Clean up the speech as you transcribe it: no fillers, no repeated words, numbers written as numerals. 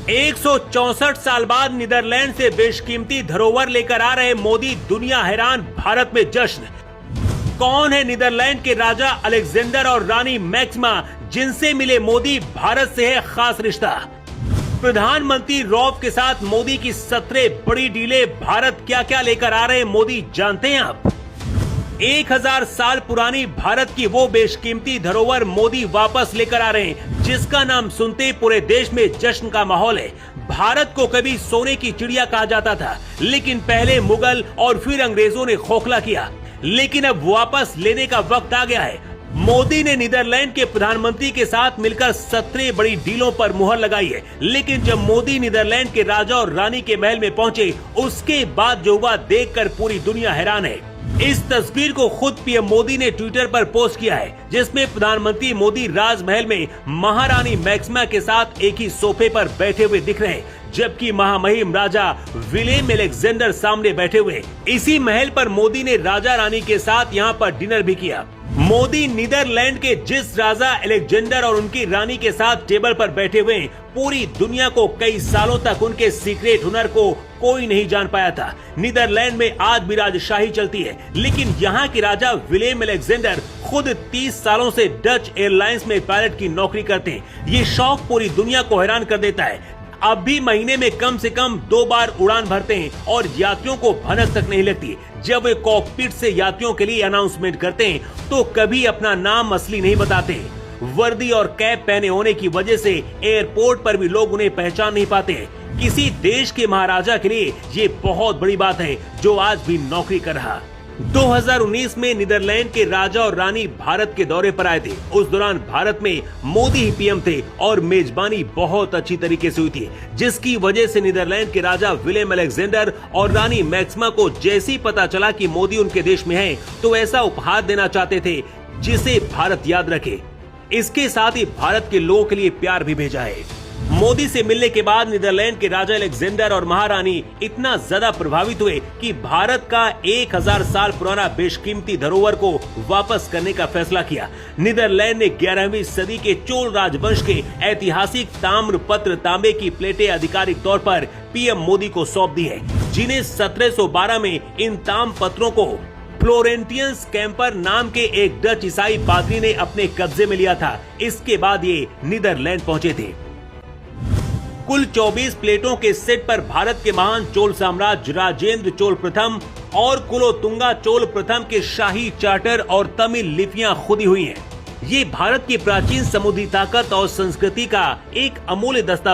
164 साल बाद नीदरलैंड से बेशकीमती धरोहर लेकर आ रहे मोदी, दुनिया हैरान, भारत में जश्न। कौन है नीदरलैंड के राजा अलेक्जेंडर और रानी मैक्सिमा, जिनसे मिले मोदी? भारत से है खास रिश्ता। प्रधानमंत्री रॉब के साथ मोदी की 17 बड़ी डीले। भारत क्या क्या लेकर आ रहे हैं मोदी, जानते हैं आप? 1000 साल पुरानी भारत की वो बेशकीमती धरोहर मोदी वापस लेकर आ रहे हैं, जिसका नाम सुनते पूरे देश में जश्न का माहौल है। भारत को कभी सोने की चिड़िया कहा जाता था, लेकिन पहले मुगल और फिर अंग्रेजों ने खोखला किया, लेकिन अब वापस लेने का वक्त आ गया है। मोदी ने नीदरलैंड के प्रधानमंत्री के साथ मिलकर 17 बड़ी डीलों पर मुहर लगाई है, लेकिन जब मोदी नीदरलैंड के राजा और रानी के महल में पहुंचे, उसके बाद जो हुआ देखकर पूरी दुनिया हैरान है। इस तस्वीर को खुद पीएम मोदी ने ट्विटर पर पोस्ट किया है, जिसमें प्रधानमंत्री मोदी राजमहल में महारानी मैक्सिमा के साथ एक ही सोफे पर बैठे हुए दिख रहे हैं, जबकि महामहिम राजा विलेम अलेक्जेंडर सामने बैठे हुए। इसी महल पर मोदी ने राजा रानी के साथ यहाँ पर डिनर भी किया। मोदी नीदरलैंड के जिस राजा अलेक्जेंडर और उनकी रानी के साथ टेबल पर बैठे हुए हैं, पूरी दुनिया को कई सालों तक उनके सीक्रेट हुनर को कोई नहीं जान पाया था। नीदरलैंड में आज भी राजशाही चलती है, लेकिन यहाँ के राजा विलेम अलेक्जेंडर खुद 30 सालों से डच एयरलाइंस में पायलट की नौकरी करते हैं। ये शौक पूरी दुनिया को हैरान कर देता है। अब भी महीने में कम से कम 2 बार उड़ान भरते हैं और यात्रियों को भनक तक नहीं लगती। जब वे कॉकपिट से यात्रियों के लिए अनाउंसमेंट करते हैं, तो कभी अपना नाम असली नहीं बताते। वर्दी और कैप पहने होने की वजह से एयरपोर्ट पर भी लोग उन्हें पहचान नहीं पाते हैं। किसी देश के महाराजा के लिए ये बहुत बड़ी बात है, जो आज भी नौकरी कर रहा। 2019 में नीदरलैंड के राजा और रानी भारत के दौरे पर आए थे। उस दौरान भारत में मोदी ही पीएम थे और मेजबानी बहुत अच्छी तरीके से हुई थी, जिसकी वजह से नीदरलैंड के राजा विलेम अलेक्जेंडर और रानी मैक्सिमा को जैसे ही पता चला कि मोदी उनके देश में हैं, तो ऐसा उपहार देना चाहते थे जिसे भारत याद रखे। इसके साथ ही भारत के लोगों के लिए प्यार भी भेजा है। मोदी से मिलने के बाद नीदरलैंड के राजा अलेक्जेंडर और महारानी इतना ज्यादा प्रभावित हुए कि भारत का 1000 साल पुराना बेशकीमती धरोहर को वापस करने का फैसला किया। नीदरलैंड ने 11वीं सदी के चोल राजवंश के ऐतिहासिक ताम्रपत्र तांबे की प्लेटें आधिकारिक तौर पर पीएम मोदी को सौंप दी है, जिन्हें 1712 में इन ताम्रपत्रों को फ्लोरेंटियंस कैंपर नाम के एक डच ईसाई पादरी ने अपने कब्जे में लिया था। इसके बाद ये नीदरलैंड पहुंचे थे। कुल 24 प्लेटों के सेट पर भारत के महान चोल साम्राज्य राजेंद्र चोल प्रथम और कुलोतुंगा चोल प्रथम के शाही चार्टर और तमिल लिपियां खुदी हुई हैं। ये भारत की प्राचीन समुद्री ताकत और संस्कृति का एक अमूल्य दस्तावेज